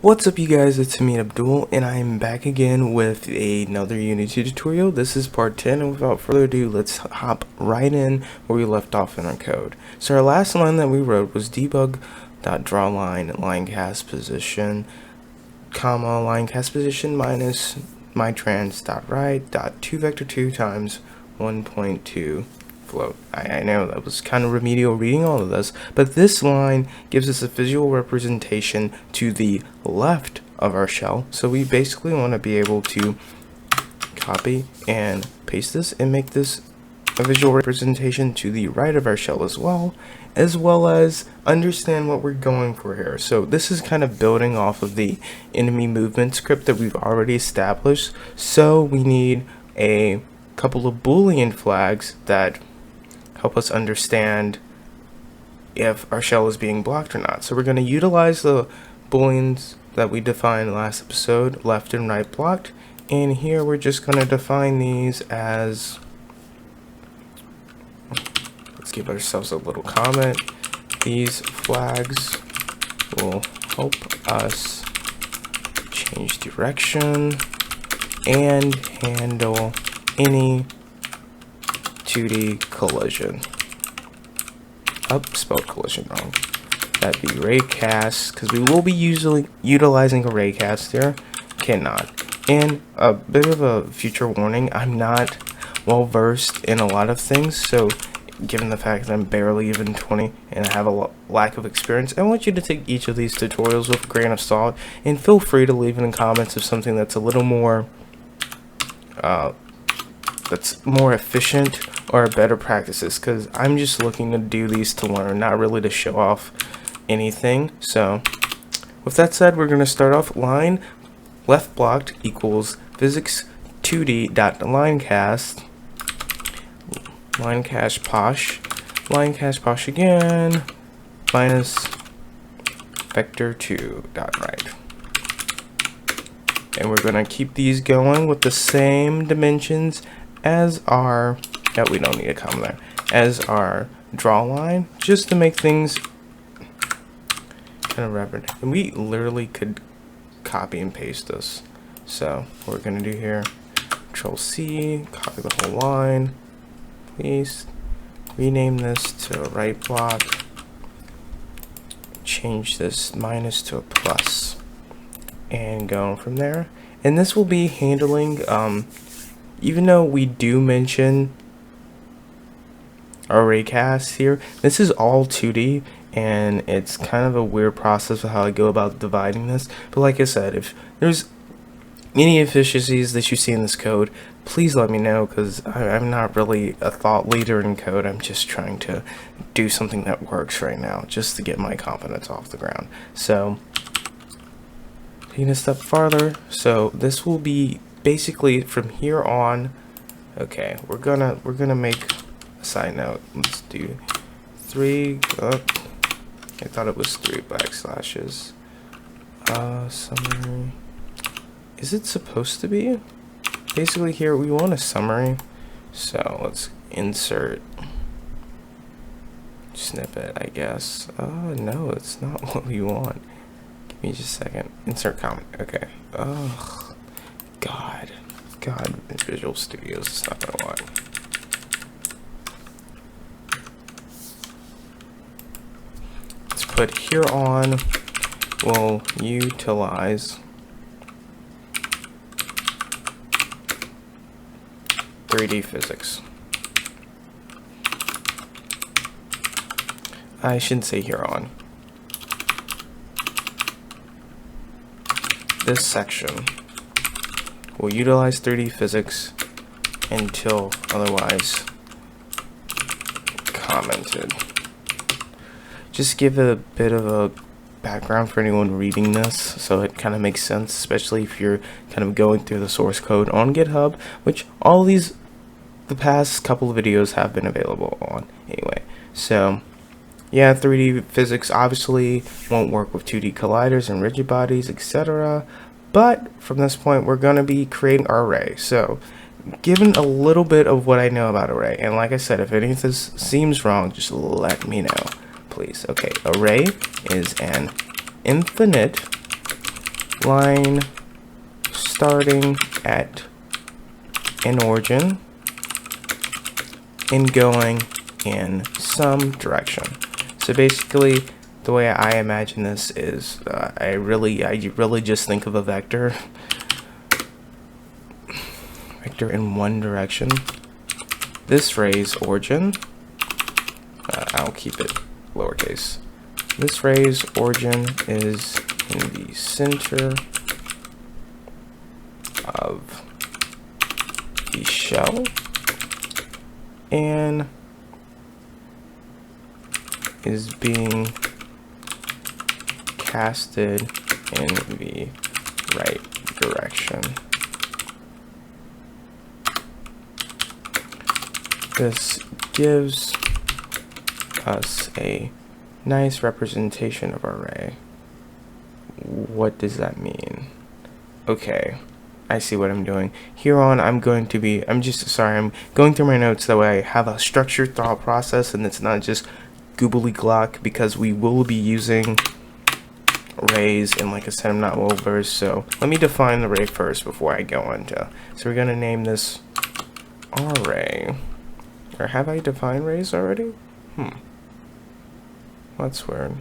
What's up you guys, it's me Abdul and I'm back again with another Unity tutorial. This is part 10 and without further ado let's hop right in where we left off in our code. So our last line that we wrote was debug.drawLine linecast position comma linecast position minus mytrans.right.2vector2 times 1.2 float. I know that was kind of remedial reading all of this, but this line gives us a visual representation to the left of our shell. So we basically want to be able to copy and paste this and make this a visual representation to the right of our shell as well as understand what we're going for here. So this is kind of building off of the enemy movement script that we've already established. So we need a couple of Boolean flags that help us understand if our shell is being blocked or not. So we're going to utilize the booleans that we defined last episode, left and right blocked, and here we're just going to define these as, let's give ourselves a little comment, these flags will help us change direction and handle any 2D collision. Spelled collision wrong. That'd be raycast, because we will be utilizing a raycast here. Cannot. And a bit of a future warning, I'm not well versed in a lot of things, so given the fact that I'm barely even 20 and I have a lack of experience, I want you to take each of these tutorials with a grain of salt, and feel free to leave in the comments of something that's a little more that's more efficient or better practices, because I'm just looking to do these to learn, not really to show off anything. So with that said, we're going to start off line left blocked equals physics 2D dot linecast posh again minus vector 2 dot right. And we're going to keep these going with the same dimensions as our, we don't need a comma there, as our draw line, just to make things kind of rapid. And we literally could copy and paste this. So what we're going to do here, Control C, copy the whole line, paste, rename this to right block, change this minus to a plus, and go from there. And this will be handling, even though we do mention our raycast here, this is all 2D, and it's kind of a weird process of how I go about dividing this. But like I said, if there's any efficiencies that you see in this code, please let me know, because I'm not really a thought leader in code. I'm just trying to do something that works right now, just to get my confidence off the ground. So taking a step farther, so this will be basically from here on. Okay, we're gonna make a side note. Let's do 3 I thought it was 3 backslashes. Summary, is it supposed to be? Basically here we want a summary, so let's insert snippet, I guess. No, it's not what we want. Give me just a second. Insert comment. Okay. Oh God, Visual Studios is not gonna lie. Let's put here on, we'll utilize 3D physics. I shouldn't say here on. This section will utilize 3D physics until otherwise commented. Just give a bit of a background for anyone reading this, so it kind of makes sense, especially if you're kind of going through the source code on GitHub, which all these, the past couple of videos have been available on anyway. So yeah, 3D physics obviously won't work with 2D colliders and rigid bodies, etc. But from this point, we're going to be creating our array. So given a little bit of what I know about array, and like I said, if any of this seems wrong, just let me know, please. Okay, array is an infinite line starting at an origin and going in some direction. So basically, the way I imagine this is, I really just think of a vector in one direction. This ray's origin, I'll keep it lowercase. This ray's origin is in the center of the shell and is being casted in the right direction. This gives us a nice representation of our ray. What does that mean? Okay, I see what I'm doing. Here on, I'm going through my notes that way I have a structured thought process and it's not just goobly glock, because we will be using rays, and like I said, I'm not well versed, so let me define the ray first before I go into. So we're gonna name this R ray. Or have I defined rays already? That's weird.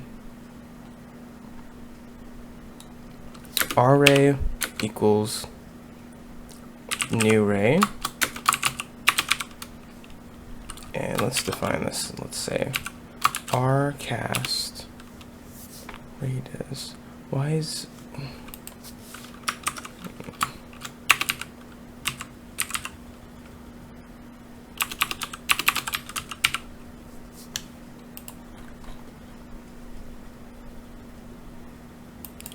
R ray equals new ray. And let's define this. Let's say RayCast radius. Why is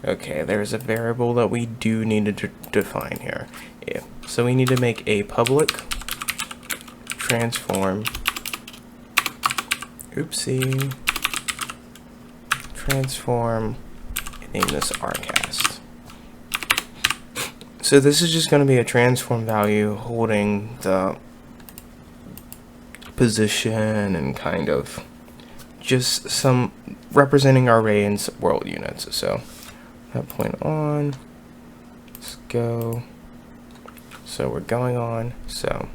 okay, there's a variable that we do need to define here. Yeah. So we need to make a public transform. Oopsie. Transform and name this RayCast. So this is just going to be a transform value holding the position and kind of just some representing our ray in world units. So that point on, let's go. So we're going on. So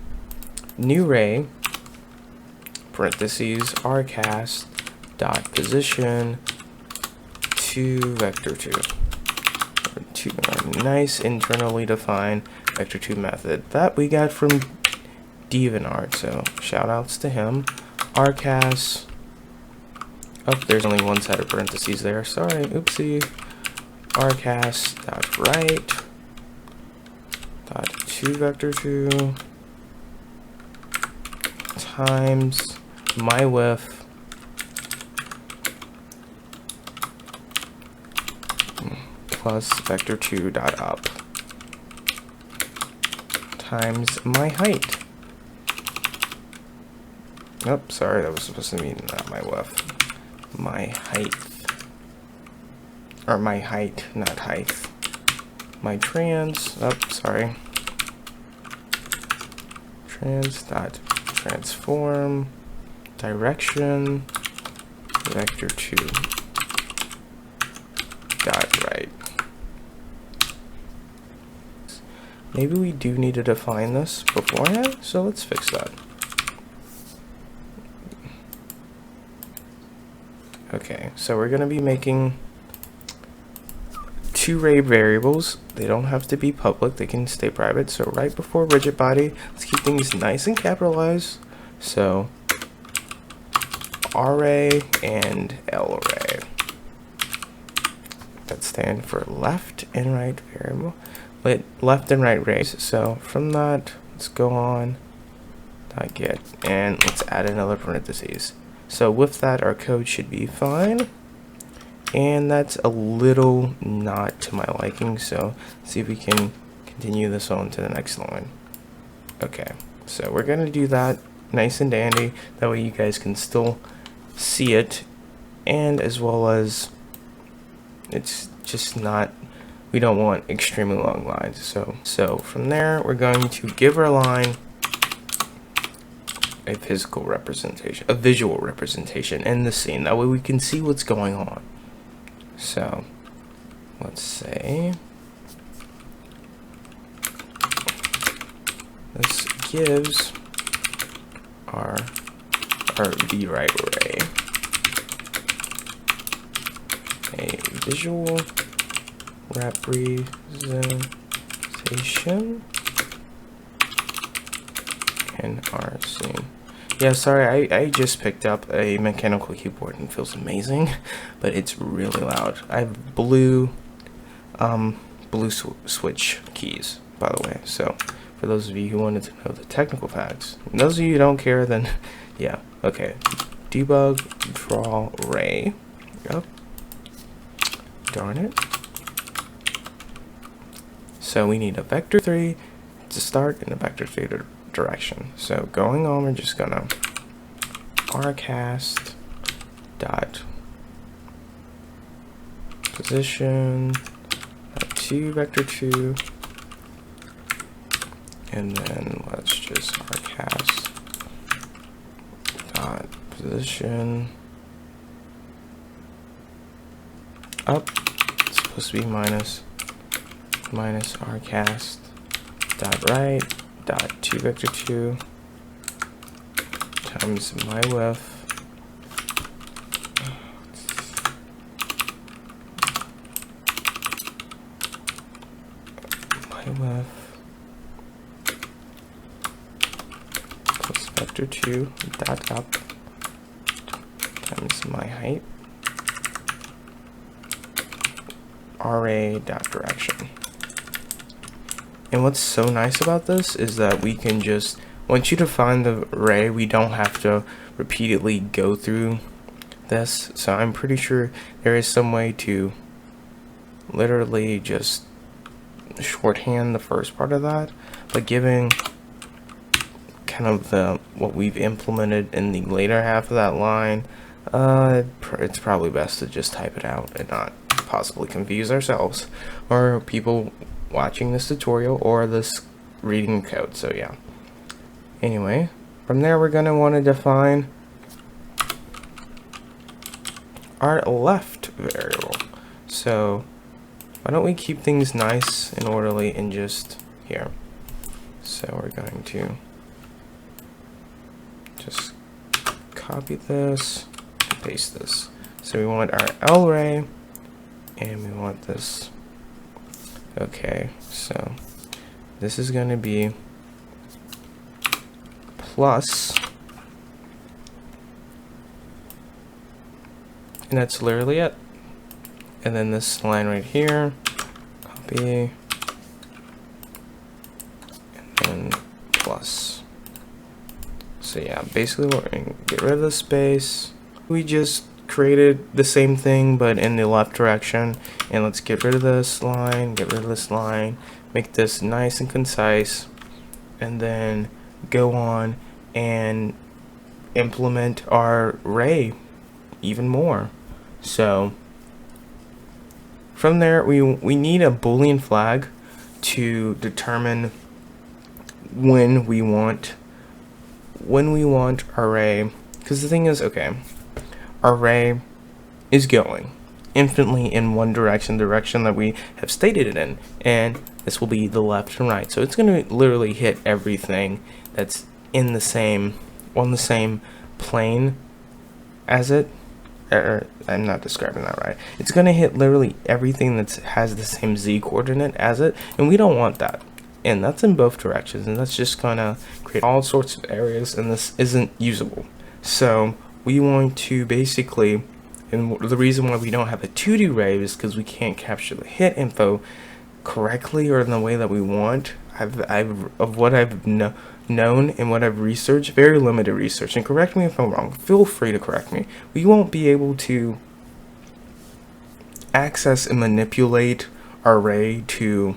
new ray parentheses RayCast dot position to vector 2. Our nice internally defined vector 2 method that we got from DeviantArt. So shout outs to him. RayCast. Oh, there's only one set of parentheses there. Sorry, oopsie. RayCast dot right dot to vector 2 times my width plus vector 2 dot up times my height. Oh, sorry, that was supposed to mean not my width. My height. Or my height, not height. My trans, oh, sorry. Trans dot transform direction vector 2 dot right. Maybe we do need to define this beforehand, so let's fix that. Okay, so we're going to be making two ray variables. They don't have to be public, they can stay private. So right before rigid body, let's keep things nice and capitalized. So RAY and LRAY. That stand for left and right variable. But left and right rays. So from that, let's go on dot get, and let's add another parentheses. So with that, our code should be fine. And that's a little not to my liking, so let's see if we can continue this on to the next line. Okay, so we're gonna do that nice and dandy, that way you guys can still see it, and as well as it's just not, we don't want extremely long lines. So from there, we're going to give our line a physical representation, a visual representation in the scene, that way we can see what's going on. So let's say gives the right array a visual representation in our scene. Yeah, sorry, I just picked up a mechanical keyboard and it feels amazing, but it's really loud. I have blue switch keys, by the way, so for those of you who wanted to know the technical facts. And those of you who don't care, then yeah, okay. Debug, draw, ray. Yep. Darn it. So we need a vector 3 to start and a vector 3 direction. So going on, we're just gonna raycast dot position 2 vector 2, and then let's just raycast dot position up. It's supposed to be minus raycast dot right dot 2 vector 2 times my width plus vector 2 dot up times my height array dot direction. And what's so nice about this is that we can just, once you define the array, we don't have to repeatedly go through this. So I'm pretty sure there is some way to literally just shorthand the first part of that, but giving kind of what we've implemented in the later half of that line, it's probably best to just type it out and not possibly confuse ourselves or people watching this tutorial or this reading code. So yeah, anyway, from there we're going to want to define our left variable. So why don't we keep things nice and orderly and just here. So we're going to just copy this and paste this. So we want our L ray and we want this. Okay, so this is going to be plus, and that's literally it. And then this line right here, copy, and then plus. So yeah, basically we're going to get rid of the space. We just created the same thing but in the left direction, and let's get rid of this line, get rid of this line, make this nice and concise, and then go on and implement our array even more. So from there we need a Boolean flag to determine when we want our array, because the thing is, okay, our array is going infinitely in one direction that we have stated it in, and this will be the left and right. So it's going to literally hit everything that's in the same, on the same plane as it, or I'm not describing that right. It's going to hit literally everything that has the same z coordinate as it, and we don't want that. And that's in both directions, and that's just going to create all sorts of areas, and this isn't usable. So we want to basically, and the reason why we don't have a 2D array is because we can't capture the hit info correctly or in the way that we want. Of what I've known and what I've researched, very limited research, and correct me if I'm wrong, feel free to correct me, we won't be able to access and manipulate our array to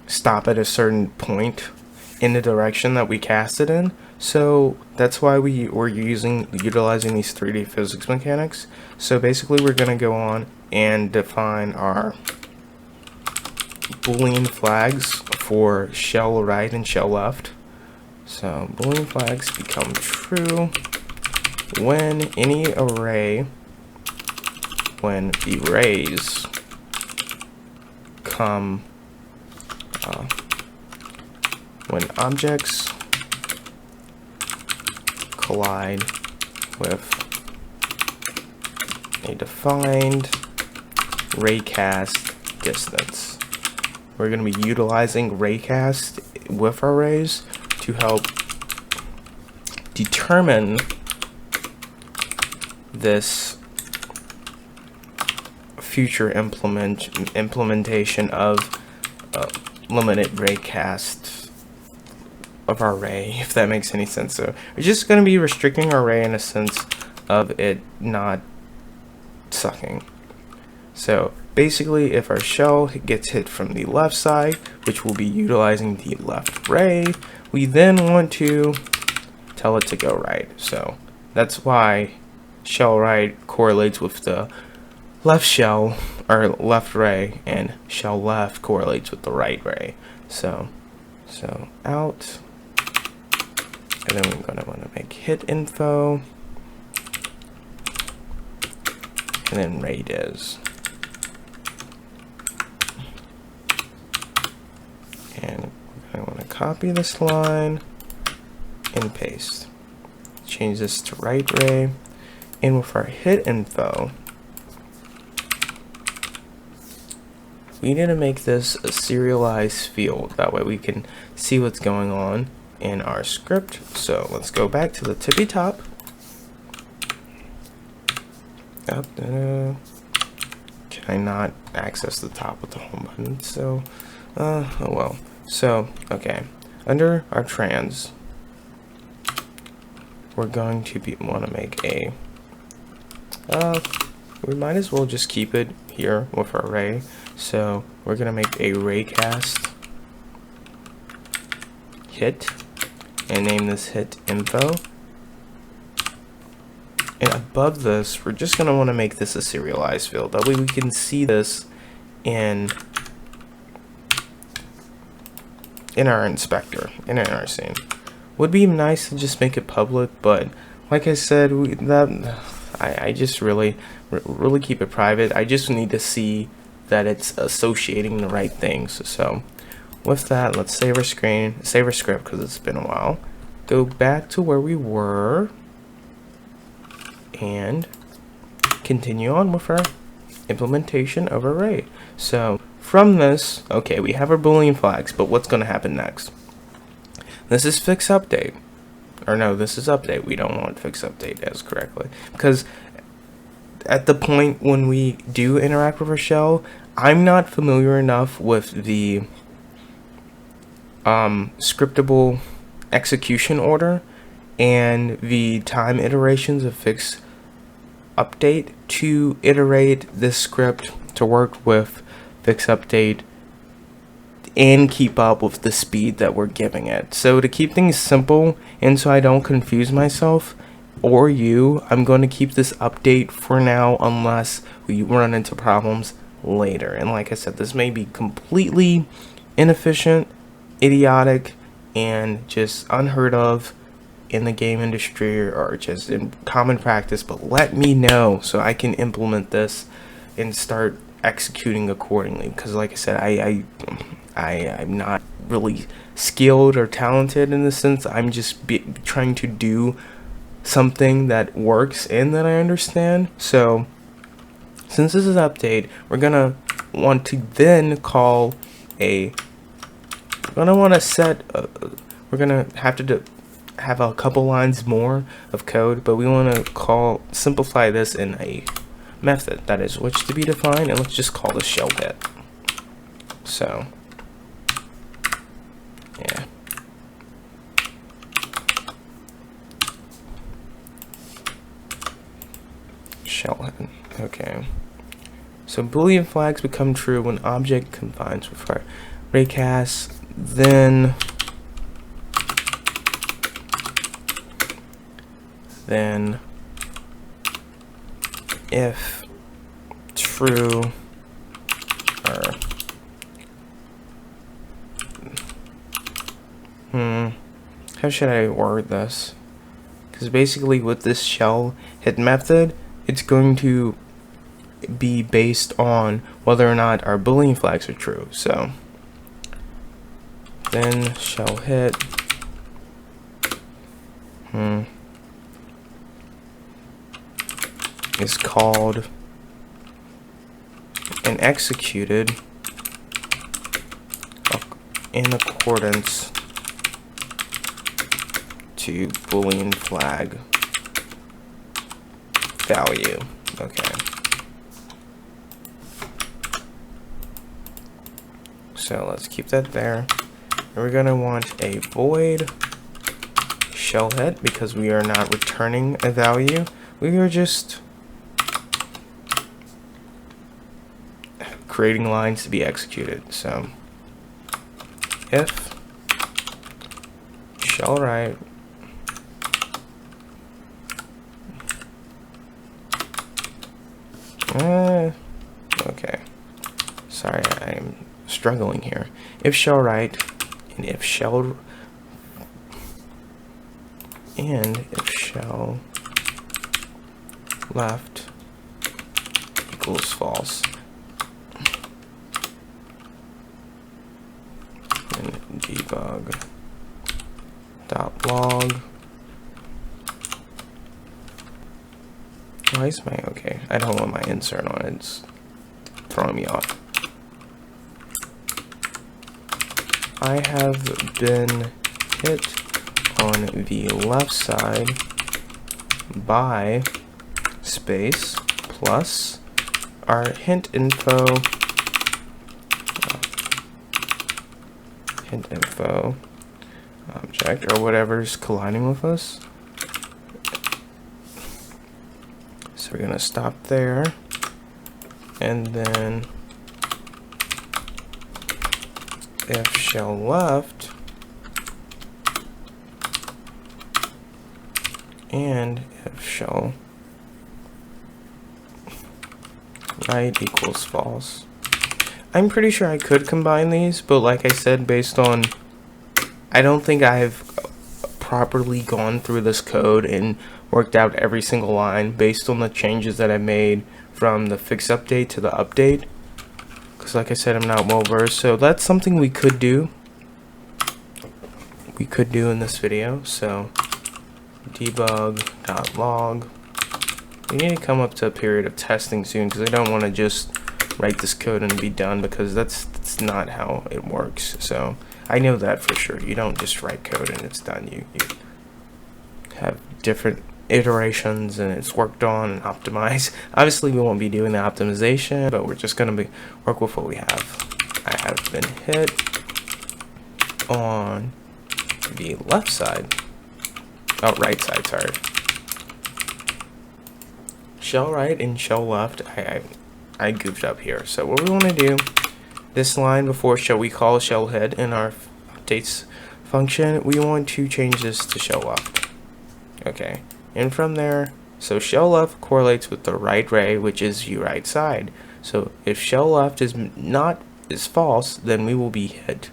stop at a certain point in the direction that we cast it in. So that's why we're utilizing these 3D physics mechanics. So basically we're going to go on and define our Boolean flags for shell right and shell left. So Boolean flags become true when any array, when the arrays come, when objects collide with a defined raycast distance. We're going to be utilizing raycast with our rays to help determine this future implementation of limited raycast of our ray, if that makes any sense. So we're just going to be restricting our ray in a sense of it not sucking. So basically, if our shell gets hit from the left side, which will be utilizing the left ray, we then want to tell it to go right. So that's why shell right correlates with the left shell or left ray, and shell left correlates with the right ray. So out, and then we're gonna want to make hit info, and then ray dis. And I want to copy this line and paste. Change this to right ray, and with our hit info, we need to make this a serialized field. That way we can see what's going on in our script. So let's go back to the tippy top. Up, can I not access the top with the home button? So, oh well. So, okay, under our trans, we're going to want to make a, we might as well just keep it here with our ray. So we're going to make a raycast hit and name this hit info. And above this, we're just going to want to make this a serialized field. That way we can see this in our inspector, in our scene. Would be nice to just make it public, but like I said, I just really keep it private. I just need to see that it's associating the right things. So with that, let's save our screen, save our script because it's been a while. Go back to where we were and continue on with our implementation of array. So from this, okay, we have our Boolean flags, but what's going to happen next? This is fix update, or no, this is update. We don't want fix update as correctly, because at the point when we do interact with our shell, I'm not familiar enough with the scriptable execution order and the time iterations of fix update to iterate this script to work with fix update and keep up with the speed that we're giving it. So to keep things simple and so I don't confuse myself or you, I'm going to keep this update for now unless we run into problems later. And like I said, this may be completely inefficient, idiotic, and just unheard of in the game industry or just in common practice, but let me know so I can implement this and start executing accordingly, because like I said, I'm not really skilled or talented in the sense. I'm just trying to do something that works and that I understand. So since this is update, we're gonna want to then call we're gonna have to have a couple lines more of code, but we want to simplify this in a method that is which to be defined, and let's just call this shell hit. So yeah, shell hit. Okay, so Boolean flags become true when object confines with our raycast, then if true or how should I word this? Because basically with this shell hit method, it's going to be based on whether or not our Boolean flags are true. So then shell hit is called and executed in accordance to Boolean flag value. Okay. So let's keep that there. And we're going to want a void shellhead because we are not returning a value. We are just creating lines to be executed. So if shell write okay, sorry, I'm struggling here. If shell write and if shell left equals false, and debug dot log. Why is my okay? I don't want my insert on it. It's throwing me off. I have been hit on the left side by space plus our hint info object or whatever's colliding with us. So we're gonna stop there, and then if shell left and if shell right equals false. I'm pretty sure I could combine these, but like I said, based on I don't think I've properly gone through this code and worked out every single line based on the changes that I made from the fix update to the update, because like I said, I'm not well versed. So that's something we could do in this video. So debug.log. We need to come up to a period of testing soon, because I don't want to just write this code and be done, because that's not how it works. So I know that for sure. You don't just write code and it's done. You have different iterations and it's worked on and optimized. Obviously we won't be doing the optimization, but we're just going to work with what we have. I have been hit on the left side. Oh, right side, sorry. Shell right and shell left. I goofed up here. So what we want to do, this line before shell, we call shell head in our updates function. We want to change this to shell left. Okay, and from there, so shell left correlates with the right ray, which is view right side. So if shell left is false, then we will be hit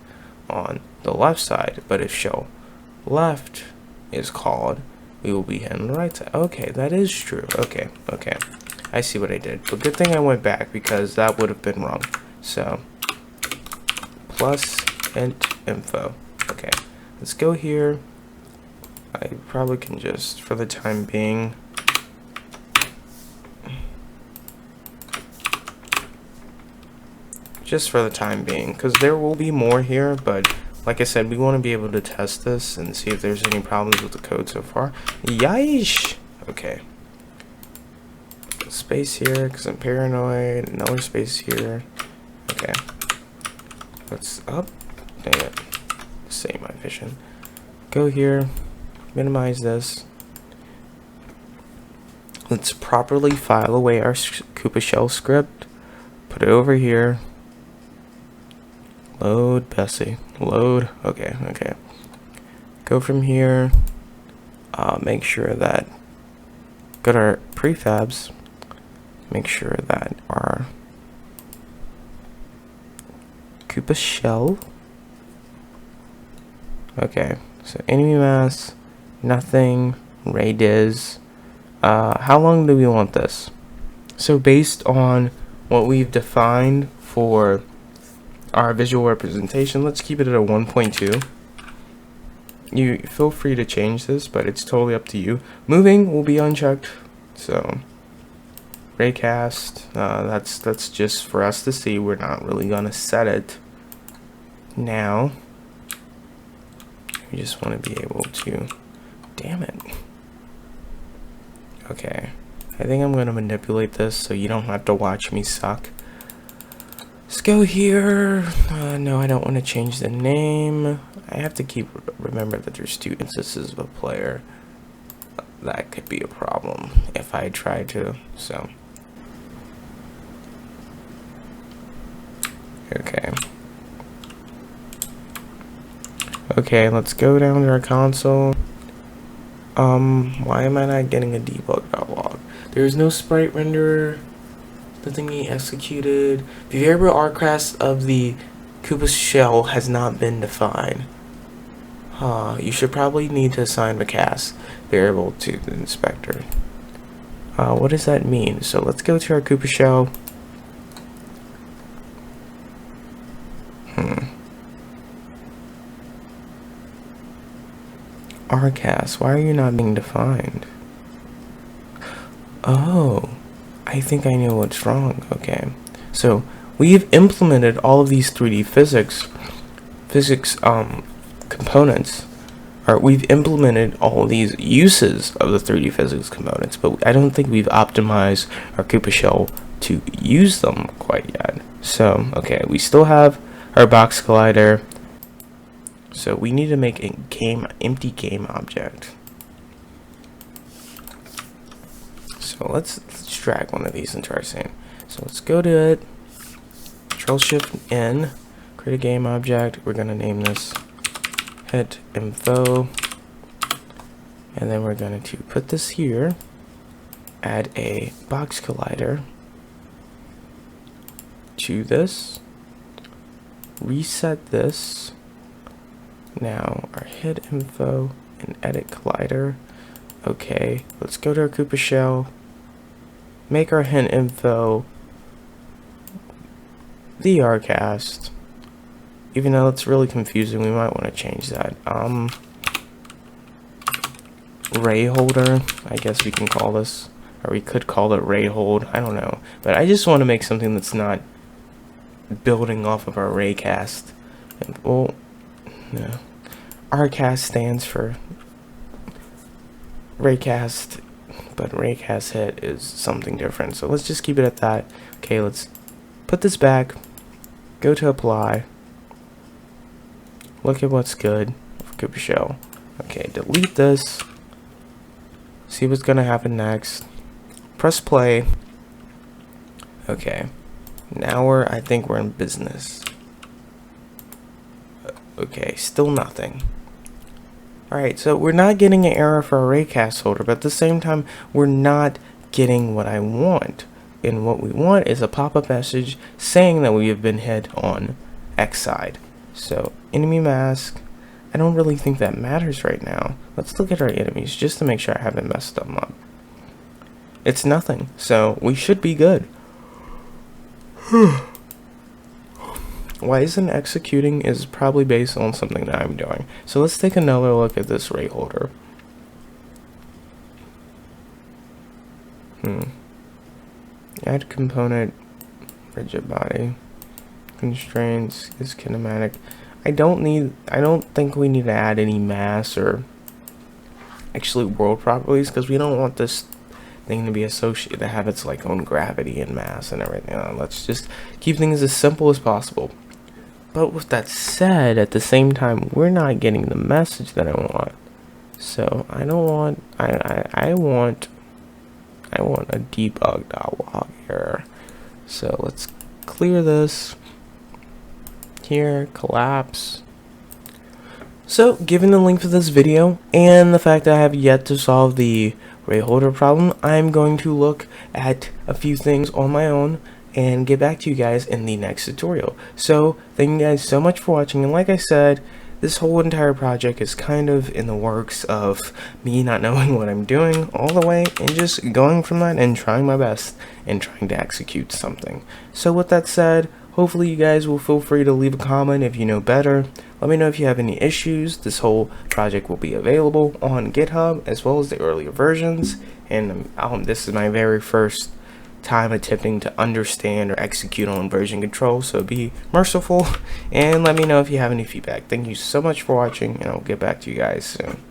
on the left side. But if shell left is called, we will be hit on the right side. Okay, that is true. Okay, I see what I did. But good thing I went back, because that would have been wrong. So plus int info. Okay, let's go here. I probably can just, for the time being, because there will be more here, but like I said, we want to be able to test this and see if there's any problems with the code so far. Yeesh! Okay. Space here, because I'm paranoid. Another space here. Okay. Let's up. Dang it. Save my vision. Go here. Minimize this. Let's properly file away our Koopa shell script. Put it over here. Load Bessie. Load. Okay. Go from here. Make sure that go to our prefabs. Make sure that our Koopa shell. Okay. So enemy mass. Nothing. Radius. How long do we want this? So based on what we've defined for our visual representation, let's keep it at a 1.2. You feel free to change this, but it's totally up to you. Moving will be unchecked. So raycast. That's just for us to see. We're not really gonna set it now. We just want to be able to, damn it. Okay, I think I'm gonna manipulate this so you don't have to watch me suck. Let's go here. No, I don't want to change the name. I have to remember that there's 2 instances of a player. That could be a problem if I try to, so. Okay, let's go down to our console. Why am I not getting a debug.log? There's no sprite renderer. The thingy executed. The variable raycast of the Koopa shell has not been defined. You should probably need to assign the cast variable to the inspector. What does that mean? So let's go to our Koopa shell. Raycast, why are you not being defined? Oh, I think I know what's wrong. Okay, so we've implemented all of these 3D physics components, or we've implemented all of these uses of the 3D physics components, but I don't think we've optimized our Koopa shell to use them quite yet. So, okay, we still have our box collider. So we need to make a empty game object. So let's drag one of these into our scene. So let's go to it, Control-Shift-N, create a game object. We're gonna name this hit info, and then we're going to put this here, add a box collider to this, reset this. Now our hit info and edit collider. Okay, let's go to our Koopa shell, make our hint info the raycast. Even though it's really confusing, we might want to change that. Ray holder, I guess we can call this, or we could call it ray hold. I don't know, but I just want to make something that's not building off of our raycast. And well, no, raycast stands for raycast, but raycast hit is something different. So let's just keep it at that. Okay, let's put this back. Go to apply. Look at what's good for Koopa shell. Okay, delete this. See what's gonna happen next. Press play. Okay, now I think we're in business. Okay, still nothing. Alright, so we're not getting an error for our raycast holder, but at the same time, we're not getting what I want. And what we want is a pop-up message saying that we have been hit on X side. So, enemy mask. I don't really think that matters right now. Let's look at our enemies just to make sure I haven't messed them up. It's nothing, so we should be good. Why isn't executing is probably based on something that I'm doing. So let's take another look at this ray holder. Add component, rigid body, constraints is kinematic. I don't think we need to add any mass or actually world properties, because we don't want this thing to be associated, to have its like own gravity and mass and everything. Let's just keep things as simple as possible. But with that said, at the same time, we're not getting the message that I want. So I don't want, I want a debug.log error. So let's clear this. Here, collapse. So, given the length of this video, and the fact that I have yet to solve the ray holder problem, I'm going to look at a few things on my own and get back to you guys in the next tutorial. So, thank you guys so much for watching, and like I said, this whole entire project is kind of in the works of me not knowing what I'm doing all the way, and just going from that and trying my best and trying to execute something. So with that said, hopefully you guys will feel free to leave a comment if you know better. Let me know if you have any issues. This whole project will be available on GitHub as well as the earlier versions, and this is my very first time attempting to understand or execute on version control, so be merciful and let me know if you have any feedback. Thank you so much for watching, and I'll get back to you guys soon.